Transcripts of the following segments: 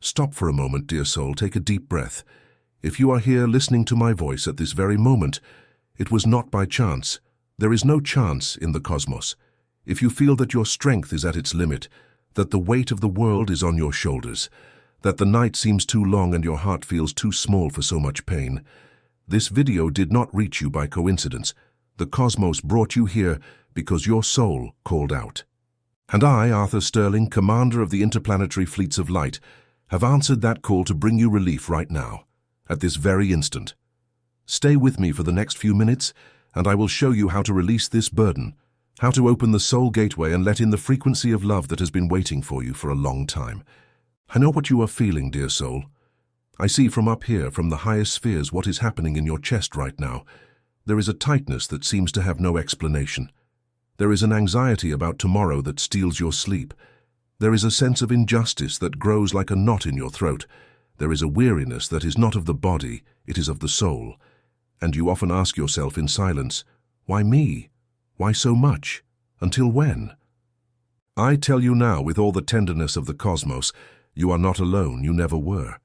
Stop for a moment, dear soul, take a deep breath. If you are here listening to my voice at this very moment, it was not by chance. There is no chance in the cosmos. If you feel that your strength is at its limit, that the weight of the world is on your shoulders, that the night seems too long and your heart feels too small for so much pain, this video did not reach you by coincidence. The cosmos brought you here because your soul called out. And I, Arthur Sterling, commander of the interplanetary fleets of light, have answered that call to bring you relief right now, at this very instant. Stay with me for the next few minutes, and I will show you how to release this burden, how to open the soul gateway and let in the frequency of love that has been waiting for you for a long time. I know what you are feeling, dear soul. I see from up here, from the highest spheres, what is happening in your chest right now. There is a tightness that seems to have no explanation. There is an anxiety about tomorrow that steals your sleep. There is a sense of injustice that grows like a knot in your throat. There is a weariness that is not of the body, it is of the soul. And you often ask yourself in silence, why me? Why so much? Until when? I tell you now, with all the tenderness of the cosmos, you are not alone, you never were.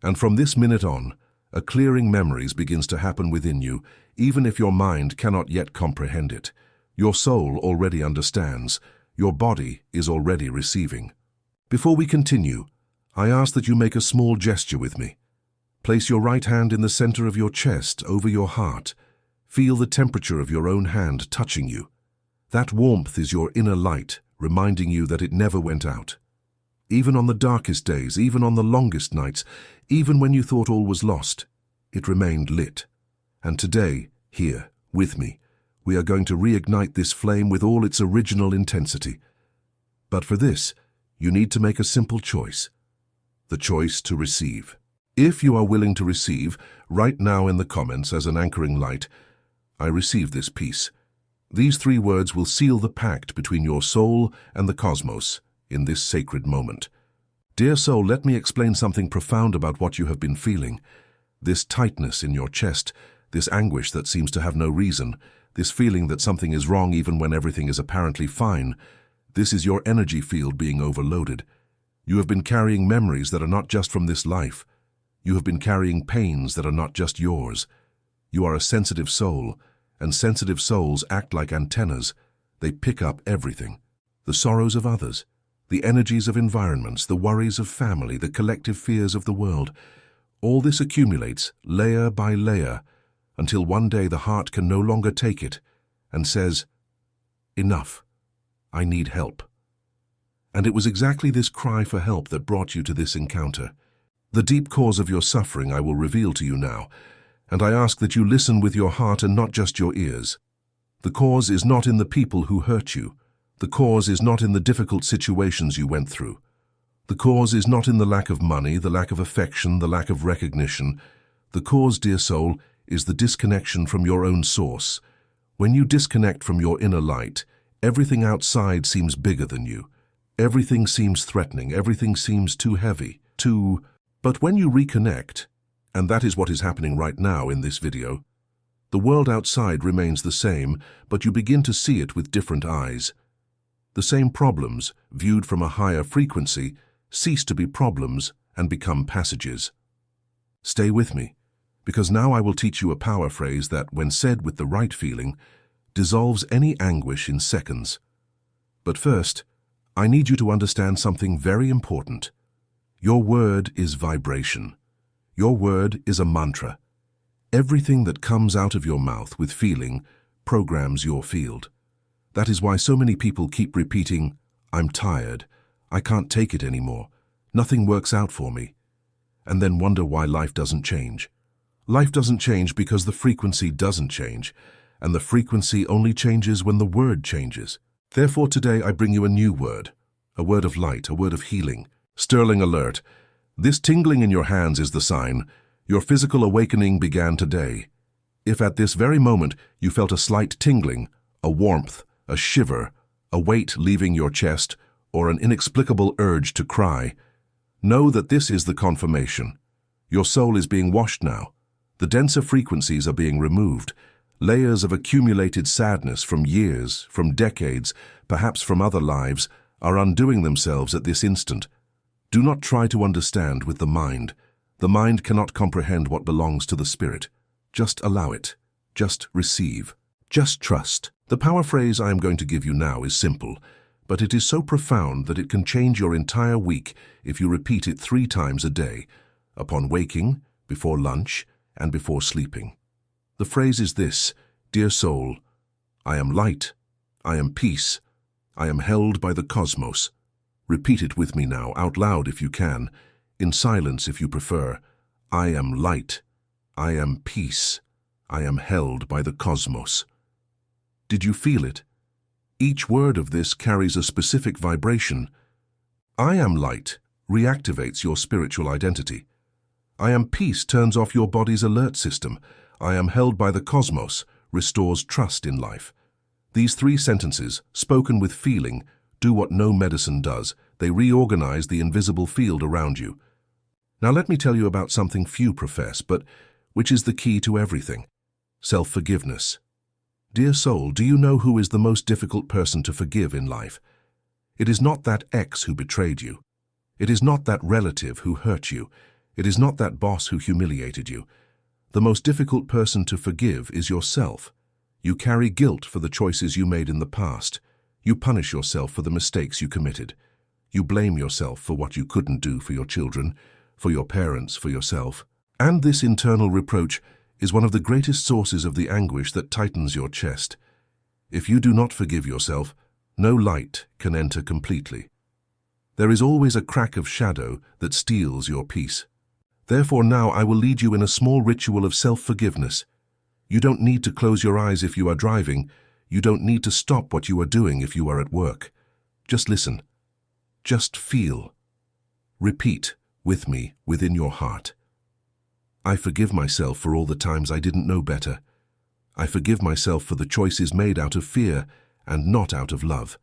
And from this minute on, a clearing memories begins to happen within you, even if your mind cannot yet comprehend it. Your soul already understands. Your body is already receiving. Before we continue, I ask that you make a small gesture with me. Place your right hand in the center of your chest, over your heart. Feel the temperature of your own hand touching you. That warmth is your inner light, reminding you that it never went out. Even on the darkest days, even on the longest nights, even when you thought all was lost, it remained lit. And today, here, with me, we are going to reignite this flame with all its original intensity. But for this, you need to make a simple choice. The choice to receive. If you are willing to receive, write now in the comments as an anchoring light, I receive this peace. These 3 words will seal the pact between your soul and the cosmos in this sacred moment. Dear soul, let me explain something profound about what you have been feeling. This tightness in your chest, this anguish that seems to have no reason, this feeling that something is wrong even when everything is apparently fine, this is your energy field being overloaded. You have been carrying memories that are not just from this life. You have been carrying pains that are not just yours. You are a sensitive soul, and sensitive souls act like antennas. They pick up everything. The sorrows of others, the energies of environments, the worries of family, the collective fears of the world. All this accumulates, layer by layer, until one day the heart can no longer take it and says, enough, I need help. And it was exactly this cry for help that brought you to this encounter. The deep cause of your suffering I will reveal to you now, and I ask that you listen with your heart and not just your ears. The cause is not in the people who hurt you. The cause is not in the difficult situations you went through. The cause is not in the lack of money, the lack of affection, the lack of recognition. The cause, dear soul, is the disconnection from your own source. When you disconnect from your inner light, everything outside seems bigger than you. Everything seems threatening, everything seems too heavy, But when you reconnect, and that is what is happening right now in this video, the world outside remains the same, but you begin to see it with different eyes. The same problems, viewed from a higher frequency, cease to be problems and become passages. Stay with me, because now I will teach you a power phrase that, when said with the right feeling, dissolves any anguish in seconds. But first, I need you to understand something very important. Your word is vibration. Your word is a mantra. Everything that comes out of your mouth with feeling programs your field. That is why so many people keep repeating, I'm tired, I can't take it anymore, nothing works out for me, and then wonder why life doesn't change. Life doesn't change because the frequency doesn't change, and the frequency only changes when the word changes. Therefore today I bring you a new word, a word of light, a word of healing. Sterling alert. This tingling in your hands is the sign. Your physical awakening began today. If at this very moment you felt a slight tingling, a warmth, a shiver, a weight leaving your chest, or an inexplicable urge to cry, know that this is the confirmation. Your soul is being washed now. The denser frequencies are being removed. Layers of accumulated sadness from years, from decades, perhaps from other lives, are undoing themselves at this instant. Do not try to understand with the mind. The mind cannot comprehend what belongs to the spirit. Just allow it. Just receive. Just trust. The power phrase I am going to give you now is simple, but it is so profound that it can change your entire week if you repeat it 3 times a day, upon waking, before lunch, and before sleeping. The phrase is this: Dear soul, I am light, I am peace, I am held by the cosmos. Repeat it with me now, out loud if you can, in silence if you prefer. I am light, I am peace, I am held by the cosmos. Did you feel it? Each word of this carries a specific vibration. I am light reactivates your spiritual identity. I am peace turns off your body's alert system. I am held by the cosmos restores trust in life. These 3 sentences, spoken with feeling, do what no medicine does. They reorganize the invisible field around you. Now let me tell you about something few profess, but which is the key to everything: self-forgiveness. Dear soul, do you know who is the most difficult person to forgive in life? It is not that ex who betrayed you. It is not that relative who hurt you. It is not that boss who humiliated you. The most difficult person to forgive is yourself. You carry guilt for the choices you made in the past. You punish yourself for the mistakes you committed. You blame yourself for what you couldn't do for your children, for your parents, for yourself. And this internal reproach is one of the greatest sources of the anguish that tightens your chest. If you do not forgive yourself, no light can enter completely. There is always a crack of shadow that steals your peace. Therefore now I will lead you in a small ritual of self-forgiveness. You don't need to close your eyes if you are driving. You don't need to stop what you are doing if you are at work. Just listen. Just feel. Repeat with me within your heart. I forgive myself for all the times I didn't know better. I forgive myself for the choices made out of fear and not out of love.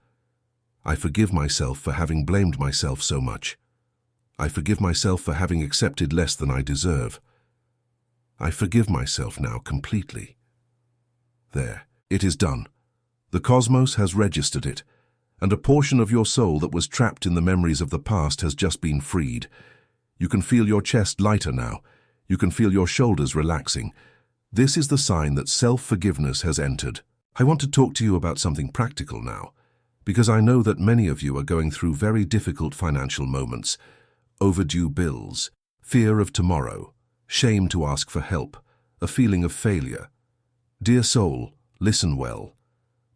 I forgive myself for having blamed myself so much. I forgive myself for having accepted less than I deserve. I forgive myself now completely. There, it is done. The cosmos has registered it, and a portion of your soul that was trapped in the memories of the past has just been freed. You can feel your chest lighter now. You can feel your shoulders relaxing. This is the sign that self-forgiveness has entered. I want to talk to you about something practical now, because I know that many of you are going through very difficult financial moments, overdue bills, fear of tomorrow, shame to ask for help, a feeling of failure. Dear soul, listen well.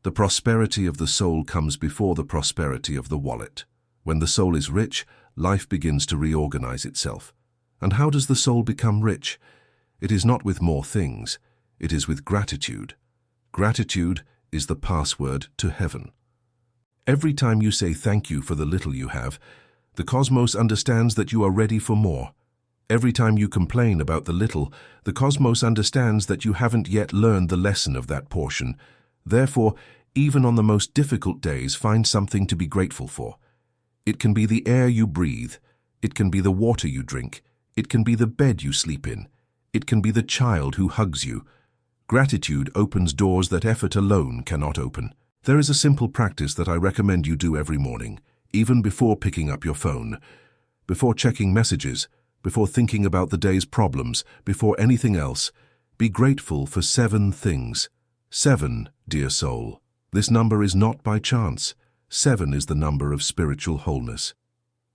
The prosperity of the soul comes before the prosperity of the wallet. When the soul is rich, life begins to reorganize itself. And how does the soul become rich? It is not with more things. It is with gratitude. Gratitude is the password to heaven. Every time you say thank you for the little you have, the cosmos understands that you are ready for more. Every time you complain about the little, the cosmos understands that you haven't yet learned the lesson of that portion. Therefore, even on the most difficult days, find something to be grateful for. It can be the air you breathe. It can be the water you drink. It can be the bed you sleep in. It can be the child who hugs you. Gratitude opens doors that effort alone cannot open. There is a simple practice that I recommend you do every morning, even before picking up your phone, before checking messages, before thinking about the day's problems, before anything else. Be grateful for 7 things. 7, dear soul. This number is not by chance. 7 is the number of spiritual wholeness.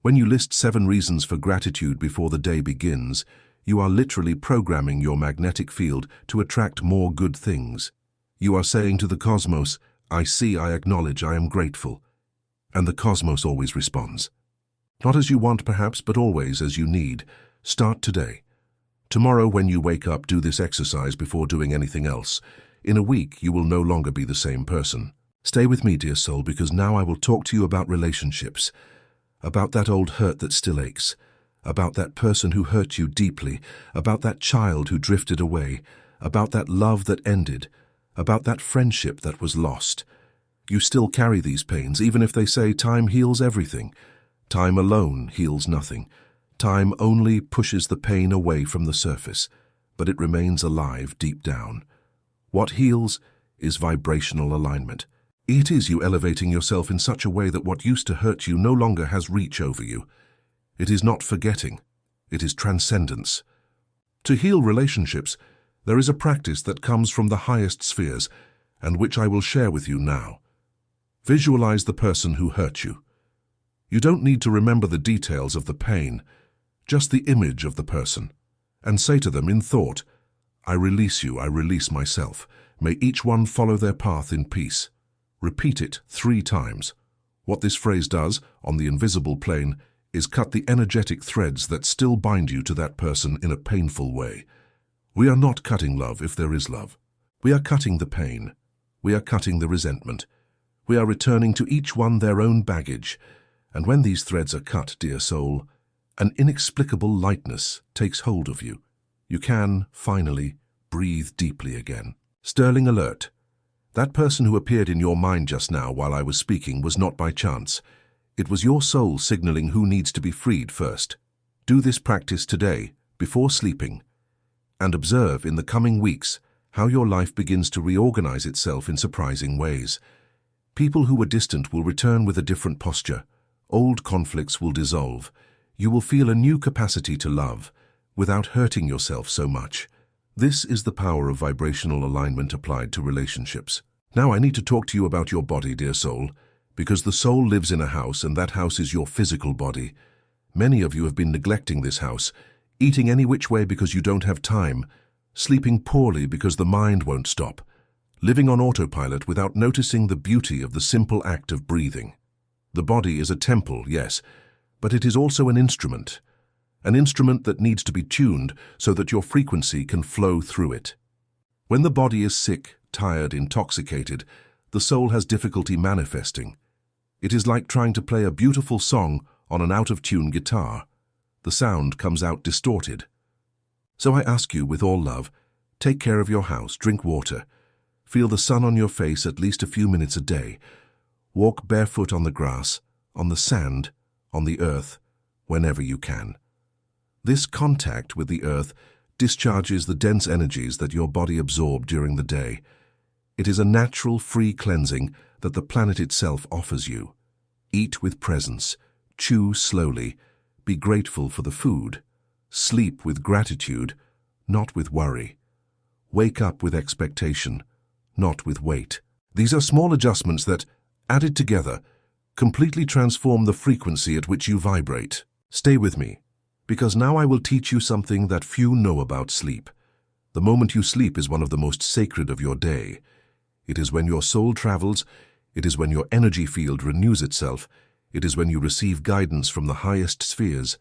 When you list 7 reasons for gratitude before the day begins, you are literally programming your magnetic field to attract more good things. You are saying to the cosmos, I see, I acknowledge, I am grateful. And the cosmos always responds. Not as you want perhaps, but always as you need. Start today. Tomorrow when you wake up, do this exercise before doing anything else. In a week, you will no longer be the same person. Stay with me, dear soul, because now I will talk to you about relationships. About that old hurt that still aches, about that person who hurt you deeply, about that child who drifted away, about that love that ended, about that friendship that was lost. You still carry these pains, even if they say time heals everything. Time alone heals nothing. Time only pushes the pain away from the surface, but it remains alive deep down. What heals is vibrational alignment. It is you elevating yourself in such a way that what used to hurt you no longer has reach over you. It is not forgetting. It is transcendence. To heal relationships, there is a practice that comes from the highest spheres, and which I will share with you now. Visualize the person who hurt you. You don't need to remember the details of the pain, just the image of the person, and say to them in thought, I release you, I release myself. May each one follow their path in peace. Repeat it 3 times. What this phrase does, on the invisible plane, is cut the energetic threads that still bind you to that person in a painful way. We are not cutting love if there is love. We are cutting the pain. We are cutting the resentment. We are returning to each one their own baggage. And when these threads are cut, dear soul, an inexplicable lightness takes hold of you. You can, finally, breathe deeply again. Sterling alert. That person who appeared in your mind just now while I was speaking was not by chance. It was your soul signaling who needs to be freed first. Do this practice today, before sleeping, and observe in the coming weeks how your life begins to reorganize itself in surprising ways. People who were distant will return with a different posture. Old conflicts will dissolve. You will feel a new capacity to love, without hurting yourself so much. This is the power of vibrational alignment applied to relationships. Now I need to talk to you about your body, dear soul, because the soul lives in a house, and that house is your physical body. Many of you have been neglecting this house, eating any which way because you don't have time, sleeping poorly because the mind won't stop, living on autopilot without noticing the beauty of the simple act of breathing. The body is a temple, yes, but it is also an instrument that needs to be tuned so that your frequency can flow through it. When the body is sick, tired, intoxicated, the soul has difficulty manifesting. It is like trying to play a beautiful song on an out-of-tune guitar. The sound comes out distorted. So I ask you with all love, take care of your house, drink water, feel the sun on your face at least a few minutes a day, walk barefoot on the grass, on the sand, on the earth, whenever you can. This contact with the earth discharges the dense energies that your body absorbed during the day. It is a natural, free cleansing that the planet itself offers you. Eat with presence, chew slowly, be grateful for the food, sleep with gratitude, not with worry. Wake up with expectation, not with weight. These are small adjustments that, added together, completely transform the frequency at which you vibrate. Stay with me, because now I will teach you something that few know about sleep. The moment you sleep is one of the most sacred of your day. It is when your soul travels, it is when your energy field renews itself, it is when you receive guidance from the highest spheres,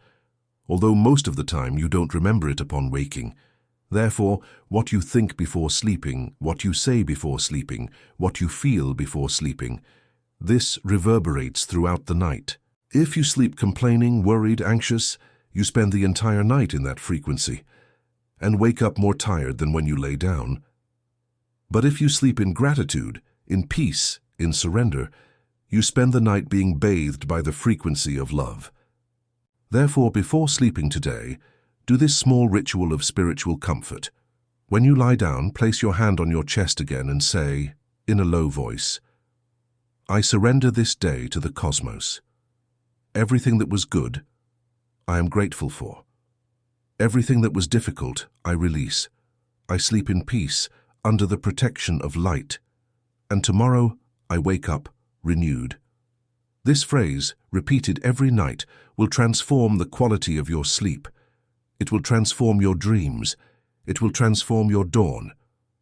although most of the time you don't remember it upon waking. Therefore, what you think before sleeping, what you say before sleeping, what you feel before sleeping, this reverberates throughout the night. If you sleep complaining, worried, anxious, you spend the entire night in that frequency, and wake up more tired than when you lay down. But if you sleep in gratitude, in peace, in surrender, you spend the night being bathed by the frequency of love. Therefore, before sleeping today, do this small ritual of spiritual comfort. When you lie down, place your hand on your chest again and say, in a low voice, I surrender this day to the cosmos. Everything that was good, I am grateful for. Everything that was difficult, I release. I sleep in peace, under the protection of light. And tomorrow, I wake up renewed. This phrase, repeated every night, will transform the quality of your sleep. It will transform your dreams. It will transform your dawn.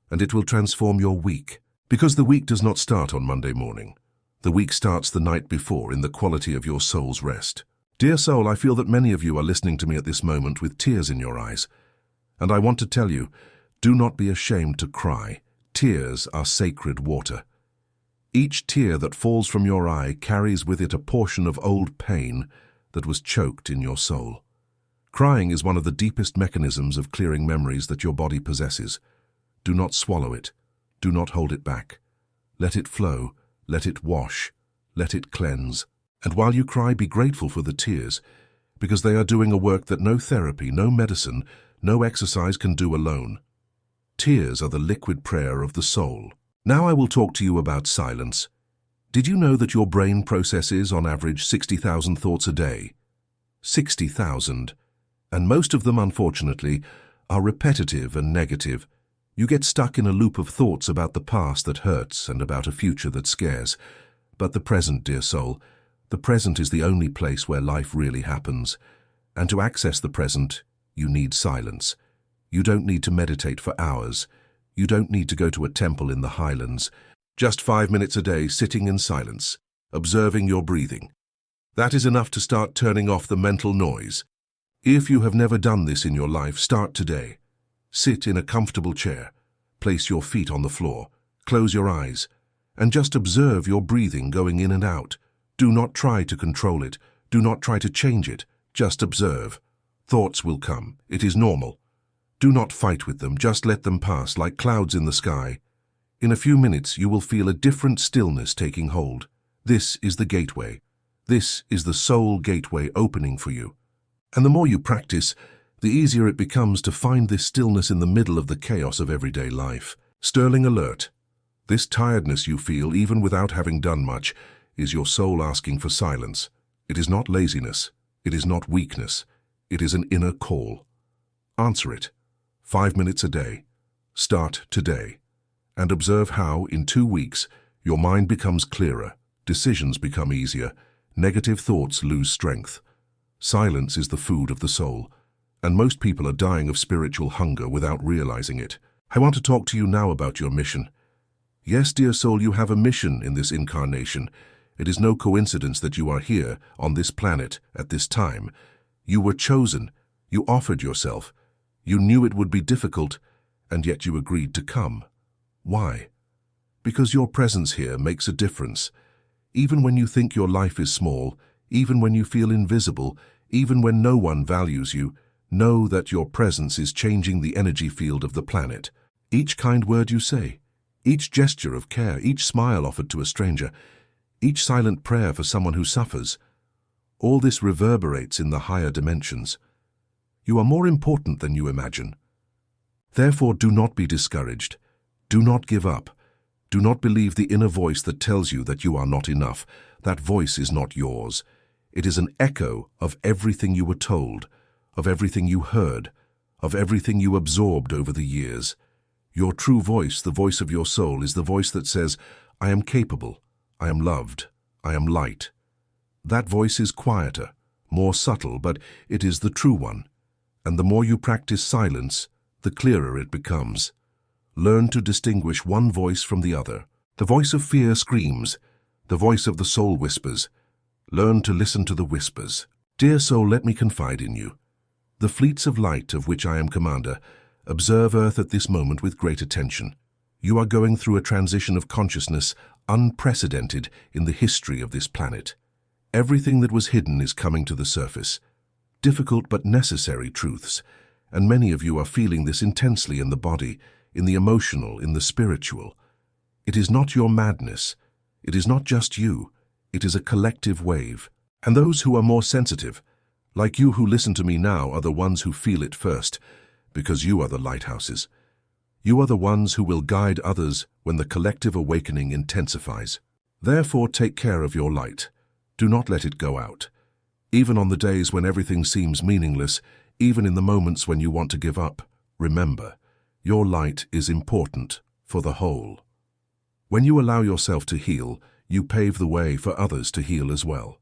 And it will transform your week. Because the week does not start on Monday morning. The week starts the night before in the quality of your soul's rest. Dear soul, I feel that many of you are listening to me at this moment with tears in your eyes. And I want to tell you, do not be ashamed to cry. Tears are sacred water. Each tear that falls from your eye carries with it a portion of old pain that was choked in your soul. Crying is one of the deepest mechanisms of clearing memories that your body possesses. Do not swallow it. Do not hold it back. Let it flow. Let it wash. Let it cleanse. And while you cry, be grateful for the tears, because they are doing a work that no therapy, no medicine, no exercise can do alone. Tears are the liquid prayer of the soul. Now I will talk to you about silence. Did you know that your brain processes, on average, 60,000 thoughts a day? 60,000. And most of them, unfortunately, are repetitive and negative. You get stuck in a loop of thoughts about the past that hurts and about a future that scares. But the present, dear soul, the present is the only place where life really happens. And to access the present, you need silence. You don't need to meditate for hours. You don't need to go to a temple in the highlands. Just 5 minutes a day sitting in silence, observing your breathing. That is enough to start turning off the mental noise. If you have never done this in your life, start today. Sit in a comfortable chair, place your feet on the floor, close your eyes, and just observe your breathing going in and out. Do not try to control it. Do not try to change it. Just observe. Thoughts will come. It is normal. Do not fight with them. Just let them pass like clouds in the sky. In a few minutes, you will feel a different stillness taking hold. This is the gateway. This is the soul gateway opening for you. And the more you practice, the easier it becomes to find this stillness in the middle of the chaos of everyday life. Sterling alert. This tiredness you feel, even without having done much, is your soul asking for silence. It is not laziness. It is not weakness. It is an inner call. Answer it. 5 minutes a day. Start today. And observe how, in 2 weeks, your mind becomes clearer, decisions become easier, negative thoughts lose strength. Silence is the food of the soul, and most people are dying of spiritual hunger without realizing it. I want to talk to you now about your mission. Yes, dear soul, you have a mission in this incarnation. It is no coincidence that you are here, on this planet, at this time. You were chosen. You offered yourself. You knew it would be difficult, and yet you agreed to come. Why? Because your presence here makes a difference. Even when you think your life is small, even when you feel invisible, even when no one values you, know that your presence is changing the energy field of the planet. Each kind word you say, each gesture of care, each smile offered to a stranger, each silent prayer for someone who suffers, all this reverberates in the higher dimensions. You are more important than you imagine. Therefore, do not be discouraged. Do not give up. Do not believe the inner voice that tells you that you are not enough. That voice is not yours. It is an echo of everything you were told, of everything you heard, of everything you absorbed over the years. Your true voice, the voice of your soul, is the voice that says, I am capable, I am loved, I am light. That voice is quieter, more subtle, but it is the true one. And the more you practice silence, the clearer it becomes. Learn to distinguish one voice from the other. The voice of fear screams, the voice of the soul whispers. Learn to listen to the whispers. Dear soul, let me confide in you. The fleets of light of which I am commander observe Earth at this moment with great attention. You are going through a transition of consciousness unprecedented in the history of this planet. Everything that was hidden is coming to the surface. Difficult but necessary truths, and many of you are feeling this intensely in the body, in the emotional, in the spiritual. It is not your madness. It is not just you. It is a collective wave. And those who are more sensitive, like you who listen to me now, are the ones who feel it first, because you are the lighthouses. You are the ones who will guide others when the collective awakening intensifies. Therefore, take care of your light. Do not let it go out. Even on the days when everything seems meaningless, even in the moments when you want to give up, remember, your light is important for the whole. When you allow yourself to heal, you pave the way for others to heal as well.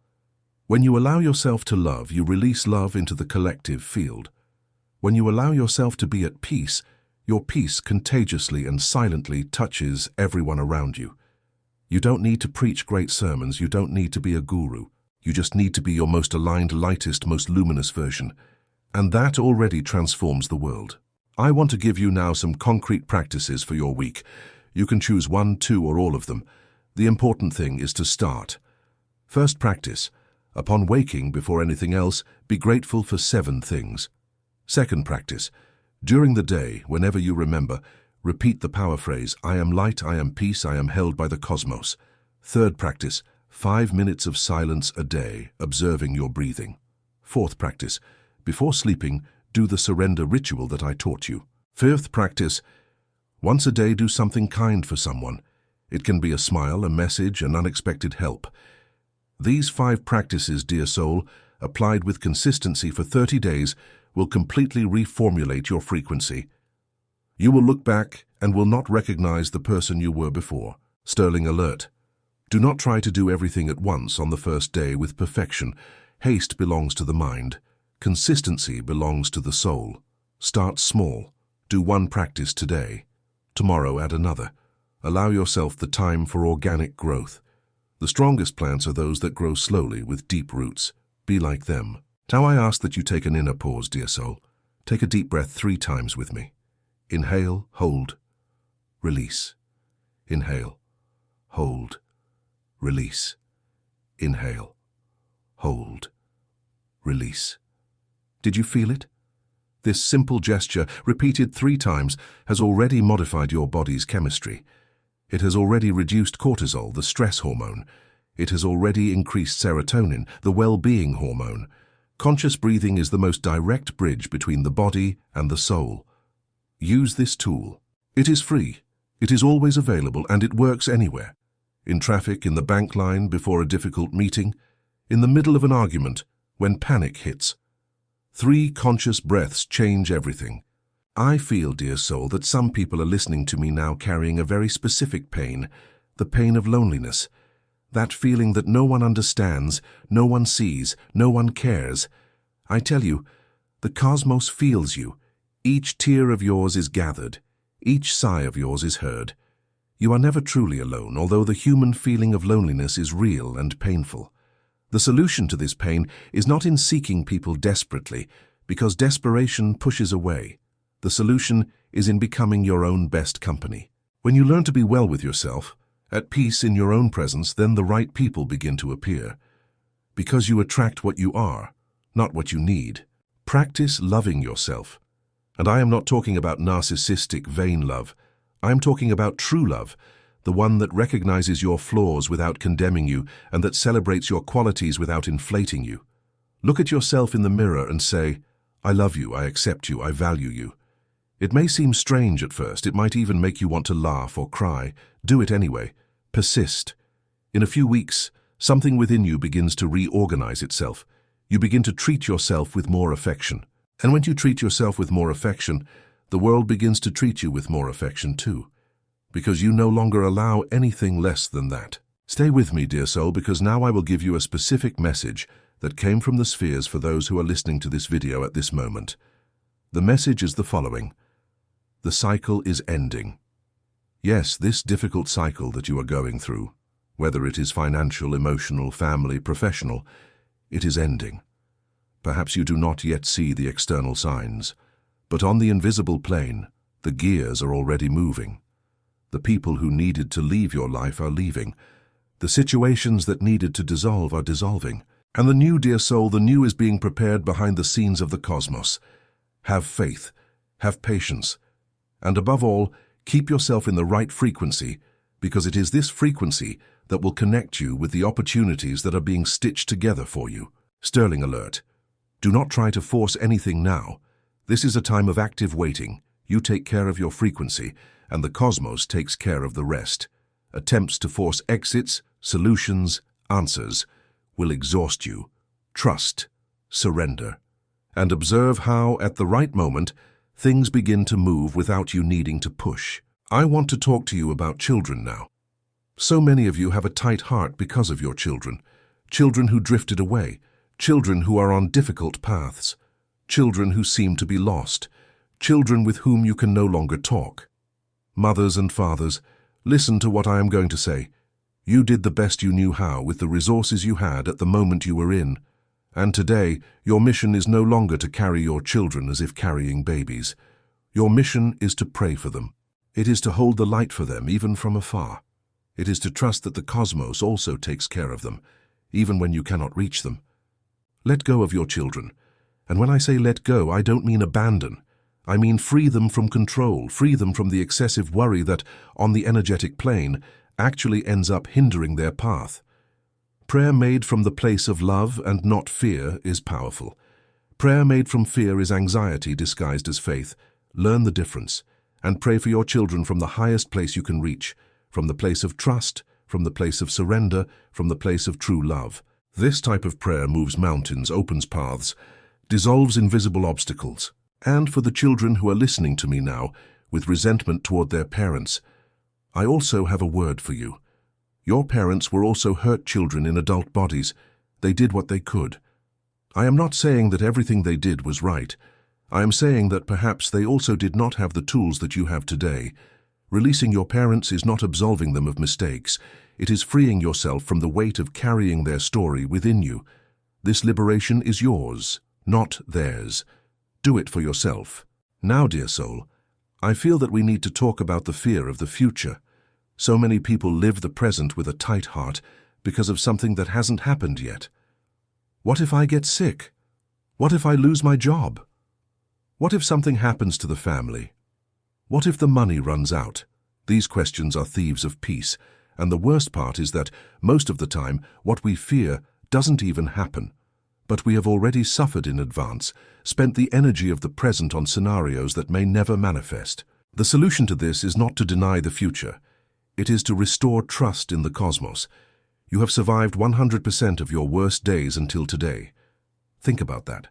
When you allow yourself to love, you release love into the collective field. When you allow yourself to be at peace, your peace contagiously and silently touches everyone around you. You don't need to preach great sermons. You don't need to be a guru. You just need to be your most aligned, lightest, most luminous version. And that already transforms the world. I want to give you now some concrete practices for your week. You can choose 1, 2, or all of them. The important thing is to start. First practice. Upon waking, before anything else, be grateful for 7 things. Second practice. During the day, whenever you remember, repeat the power phrase, I am light, I am peace, I am held by the cosmos. Third practice. 5 minutes of silence a day, observing your breathing. Fourth practice. Before sleeping, do the surrender ritual that I taught you. Fifth practice. Once a day, do something kind for someone. It can be a smile, a message, an unexpected help. These 5 practices, dear soul, applied with consistency for 30 days, will completely reformulate your frequency. You will look back and will not recognize the person you were before. Sterling alert. Do not try to do everything at once on the first day with perfection. Haste belongs to the mind. Consistency belongs to the soul. Start small. Do one practice today. Tomorrow add another. Allow yourself the time for organic growth. The strongest plants are those that grow slowly with deep roots. Be like them. Now I ask that you take an inner pause, dear soul. Take a deep breath 3 times with me. Inhale, hold, release. Inhale, hold, release. Inhale, hold, release. Did you feel it? This simple gesture, repeated 3 times, has already modified your body's chemistry. It has already reduced cortisol, the stress hormone. It has already increased serotonin, the well-being hormone. Conscious breathing is the most direct bridge between the body and the soul. Use this tool. It is free. It is always available, and it works anywhere. In traffic, in the bank line, before a difficult meeting, in the middle of an argument, when panic hits. 3 conscious breaths change everything. I feel, dear soul, that some people are listening to me now carrying a very specific pain, the pain of loneliness. That feeling that no one understands, no one sees, no one cares. I tell you, the cosmos feels you. Each tear of yours is gathered. Each sigh of yours is heard. You are never truly alone, although the human feeling of loneliness is real and painful. The solution to this pain is not in seeking people desperately, because desperation pushes away. The solution is in becoming your own best company. When you learn to be well with yourself, at peace in your own presence, then the right people begin to appear. Because you attract what you are, not what you need. Practice loving yourself. And I am not talking about narcissistic, vain love. I am talking about true love, the one that recognizes your flaws without condemning you and that celebrates your qualities without inflating you. Look at yourself in the mirror and say, I love you, I accept you, I value you. It may seem strange at first, it might even make you want to laugh or cry. Do it anyway. Persist. In a few weeks, something within you begins to reorganize itself. You begin to treat yourself with more affection. And when you treat yourself with more affection, the world begins to treat you with more affection too, because you no longer allow anything less than that. Stay with me, dear soul, because now I will give you a specific message that came from the spheres for those who are listening to this video at this moment. The message is the following. The cycle is ending. Yes, this difficult cycle that you are going through, whether it is financial, emotional, family, professional, it is ending. Perhaps you do not yet see the external signs, but on the invisible plane, the gears are already moving. The people who needed to leave your life are leaving. The situations that needed to dissolve are dissolving. And the new, dear soul, the new is being prepared behind the scenes of the cosmos. Have faith, have patience, and above all, keep yourself in the right frequency, because it is this frequency that will connect you with the opportunities that are being stitched together for you. Sterling alert. Do not try to force anything now. This is a time of active waiting. You take care of your frequency, and the cosmos takes care of the rest. Attempts to force exits, solutions, answers will exhaust you. Trust, surrender, and observe how, at the right moment, things begin to move without you needing to push. I want to talk to you about children now. So many of you have a tight heart because of your children. Children who drifted away. Children who are on difficult paths. Children who seem to be lost. Children with whom you can no longer talk. Mothers and fathers, listen to what I am going to say. You did the best you knew how with the resources you had at the moment you were in. And today, your mission is no longer to carry your children as if carrying babies. Your mission is to pray for them. It is to hold the light for them, even from afar. It is to trust that the cosmos also takes care of them, even when you cannot reach them. Let go of your children. And when I say let go, I don't mean abandon. I mean free them from control, free them from the excessive worry that, on the energetic plane, actually ends up hindering their path. Prayer made from the place of love and not fear is powerful. Prayer made from fear is anxiety disguised as faith. Learn the difference, and pray for your children from the highest place you can reach, from the place of trust, from the place of surrender, from the place of true love. This type of prayer moves mountains, opens paths, dissolves invisible obstacles. And for the children who are listening to me now, with resentment toward their parents, I also have a word for you. Your parents were also hurt children in adult bodies. They did what they could. I am not saying that everything they did was right. I am saying that perhaps they also did not have the tools that you have today. Releasing your parents is not absolving them of mistakes. It is freeing yourself from the weight of carrying their story within you. This liberation is yours, not theirs. Do it for yourself. Now, dear soul, I feel that we need to talk about the fear of the future. So many people live the present with a tight heart because of something that hasn't happened yet. What if I get sick? What if I lose my job? What if something happens to the family? What if the money runs out? These questions are thieves of peace, and the worst part is that, most of the time, what we fear doesn't even happen. But we have already suffered in advance, spent the energy of the present on scenarios that may never manifest. The solution to this is not to deny the future. It is to restore trust in the cosmos. You have survived 100% of your worst days until today. Think about that.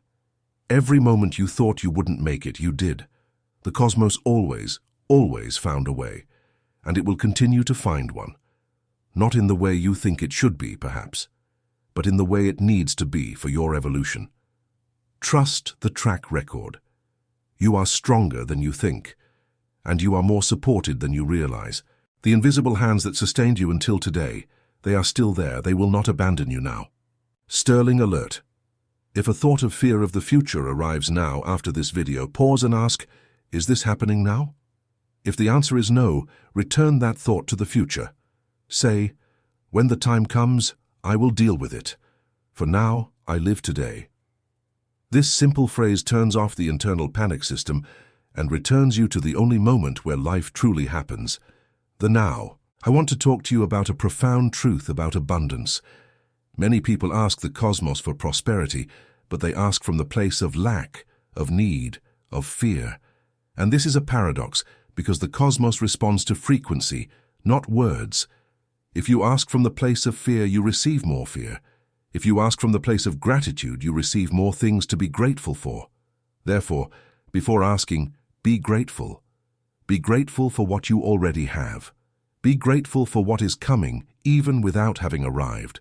Every moment you thought you wouldn't make it, you did. The cosmos always found a way, and it will continue to find one. Not in the way you think it should be, perhaps, but in the way it needs to be for your evolution. Trust the track record. You are stronger than you think, and you are more supported than you realize. The invisible hands that sustained you until today, they are still there. They will not abandon you now. Sterling alert. If a thought of fear of the future arrives now after this video, pause and ask, is this happening now? If the answer is no, return that thought to the future. Say, when the time comes, I will deal with it. For now, I live today. This simple phrase turns off the internal panic system and returns you to the only moment where life truly happens, the now. I want to talk to you about a profound truth about abundance. Many people ask the cosmos for prosperity, but they ask from the place of lack, of need, of fear. And this is a paradox, because the cosmos responds to frequency, not words. If you ask from the place of fear, you receive more fear. If you ask from the place of gratitude, you receive more things to be grateful for. Therefore, before asking, be grateful. Be grateful for what you already have. Be grateful for what is coming, even without having arrived.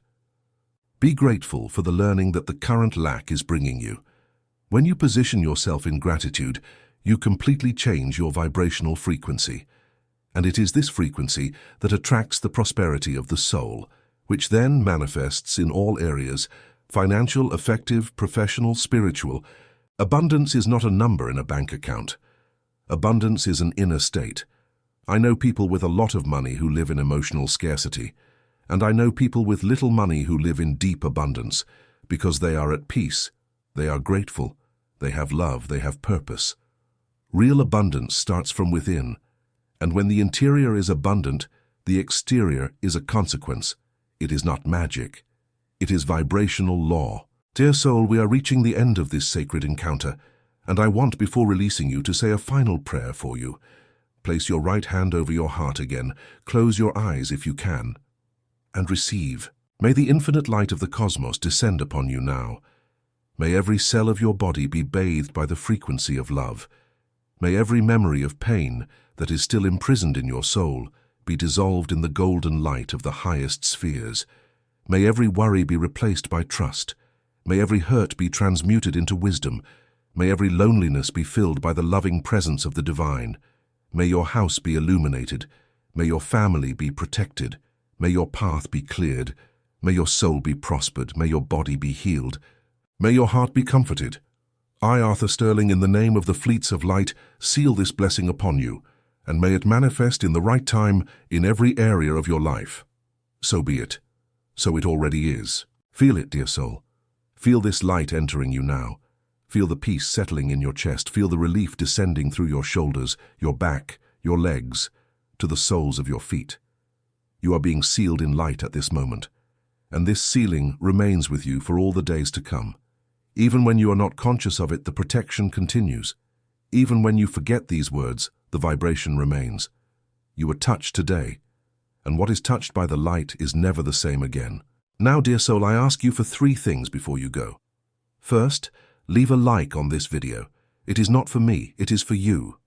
Be grateful for the learning that the current lack is bringing you. When you position yourself in gratitude, you completely change your vibrational frequency. And it is this frequency that attracts the prosperity of the soul, which then manifests in all areas: financial, affective, professional, spiritual. Abundance is not a number in a bank account. Abundance is an inner state. I know people with a lot of money who live in emotional scarcity, and I know people with little money who live in deep abundance, because they are at peace, they are grateful, they have love, they have purpose. Real abundance starts from within, and when the interior is abundant, the exterior is a consequence. It is not magic. It is vibrational law. Dear soul, we are reaching the end of this sacred encounter, and I want, before releasing you, to say a final prayer for you. Place your right hand over your heart again, close your eyes if you can, and receive. May the infinite light of the cosmos descend upon you now. May every cell of your body be bathed by the frequency of love. May every memory of pain that is still imprisoned in your soul be dissolved in the golden light of the highest spheres. May every worry be replaced by trust. May every hurt be transmuted into wisdom. May every loneliness be filled by the loving presence of the divine. May your house be illuminated. May your family be protected. May your path be cleared. May your soul be prospered. May your body be healed. May your heart be comforted. I, Arthur Sterling, in the name of the fleets of light, seal this blessing upon you, and may it manifest in the right time in every area of your life. So be it. So it already is. Feel it, dear soul. Feel this light entering you now. Feel the peace settling in your chest. Feel the relief descending through your shoulders, your back, your legs, to the soles of your feet. You are being sealed in light at this moment, and this sealing remains with you for all the days to come. Even when you are not conscious of it, the protection continues. Even when you forget these words, the vibration remains. You are touched today, and what is touched by the light is never the same again. Now, dear soul, I ask you for 3 things before you go. First, leave a like on this video. It is not for me, it is for you.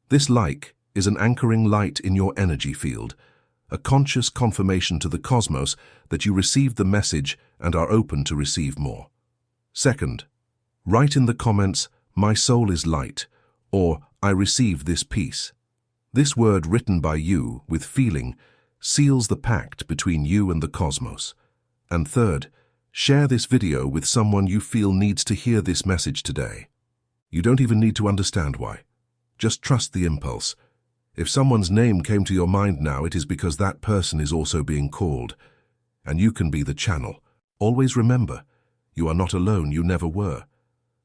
This like is an anchoring light in your energy field, a conscious confirmation to the cosmos that you received the message and are open to receive more. Second, write in the comments, "My soul is light," or "I receive this peace." This word written by you with feeling seals the pact between you and the cosmos. And third, share this video with someone you feel needs to hear this message today. You don't even need to understand why. Just trust the impulse. If someone's name came to your mind now, it is because that person is also being called, and you can be the channel. Always remember, you are not alone, you never were.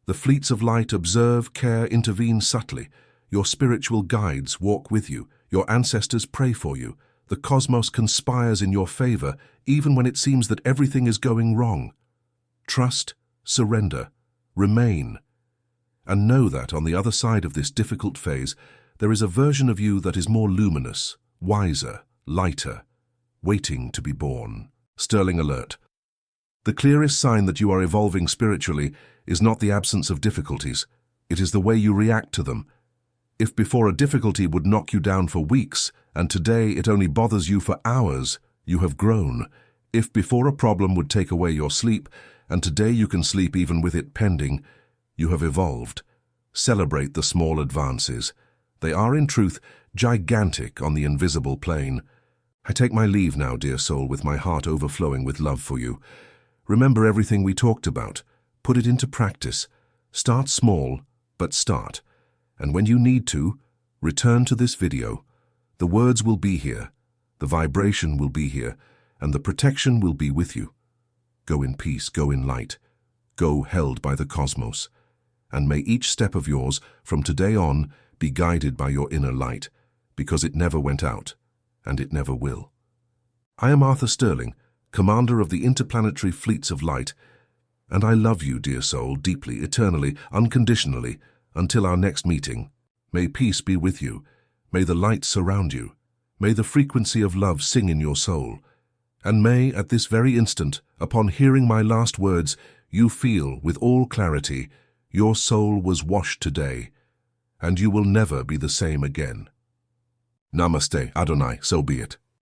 The fleets of light observe, care, intervene subtly. Your spiritual guides walk with you. Your ancestors pray for you. The cosmos conspires in your favor, even when it seems that everything is going wrong. Trust, surrender, remain, and know that on the other side of this difficult phase, there is a version of you that is more luminous, wiser, lighter, waiting to be born. Sterling alert. The clearest sign that you are evolving spiritually is not the absence of difficulties. It is the way you react to them. If before a difficulty would knock you down for weeks, and today it only bothers you for hours, you have grown. If before a problem would take away your sleep, and today you can sleep even with it pending, you have evolved. Celebrate the small advances. They are, in truth, gigantic on the invisible plane. I take my leave now, dear soul, with my heart overflowing with love for you. Remember everything we talked about. Put it into practice. Start small, but start. And when you need to, return to this video. The words will be here, the vibration will be here, and the protection will be with you. Go in peace, go in light. Go held by the cosmos. And may each step of yours, from today on, be guided by your inner light, because it never went out, and it never will. I am Arthur Sterling, commander of the interplanetary fleets of light, and I love you, dear soul, deeply, eternally, unconditionally, until our next meeting. May peace be with you. May the light surround you. May the frequency of love sing in your soul. And may, at this very instant, upon hearing my last words, you feel, with all clarity, your soul was washed today, and you will never be the same again. Namaste, Adonai, so be it.